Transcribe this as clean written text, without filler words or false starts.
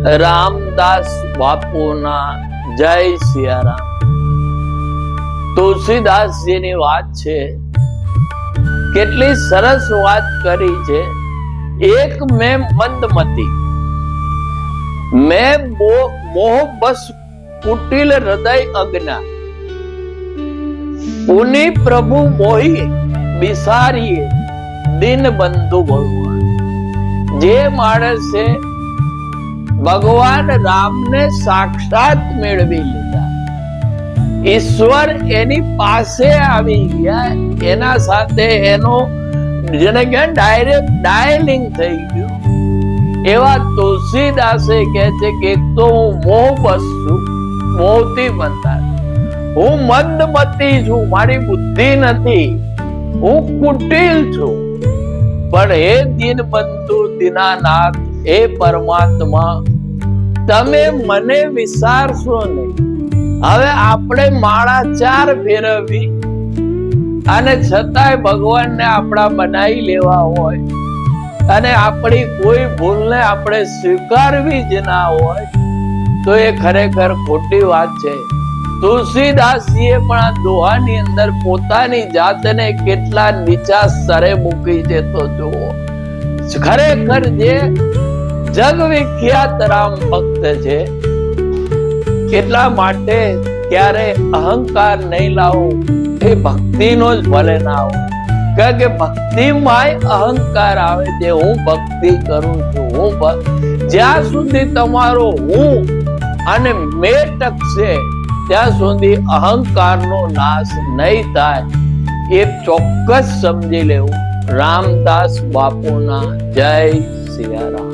રામદાસ બાપુના જય સિયારામ. તુલસીદાસજીની વાત છે, કેટલી સરસ વાત કરી છે. એક મેં મંદમતી, મેં મોહ બસ કુટિલ હૃદય અજ્ઞા, પુની પ્રભુ મોહી બિસારીએ દિન બંધુ ભગવાન. જે માણસે ભગવાન રામને સાક્ષાત મેળવી લીધા, ઈશ્વર એની પાસે આવી ગયા, એના સાથે એનો જેને કે ડાયરેક્ટ ડાયલિંગ થઈ ગયું. એવા તુલસીદાસે કહે છે કે એક તો હું મોહ બસ છું, મોહથી બંધાય, હું મંદમતી છું, મારી બુદ્ધિ નથી, હું કુટિલ છું. પણ હે દીનબંધુ દીનાનાથ, હે પરમાત્મા, તમે મને વિચારશો નહીં. હવે આપણે માળા 4 ફેરવી અને છતાંય ભગવાનને આપણા બનાવી લેવા હોય અને આપણી કોઈ ભૂલને આપણે સ્વીકારવી જ ના હોય તો એ ખરેખર ખોટી વાત છે. તુલસીદાસજીએ પણ આ દોહાની અંદર પોતાની જાતને કેટલા નીચા સ્તરે મૂકી છે તો જુઓ. ખરેખર જે જગ વિખ્યાત રામ ભક્ત છે, એટલા માટે ક્યારે અહંકાર નહીં લાવો, એ ભક્તિનો જ ભલે ના આવો. કારણ કે ભક્તિમાં અહંકાર આવે છે, હું ભક્તિ કરું છું, જ્યાં સુધી તમારો હું અને મેં ટકશે ત્યાં સુધી અહંકારનો નાશ નહીં થાય, એ ચોક્કસ સમજી લેવું. રામદાસ બાપુના જય સિયારામ.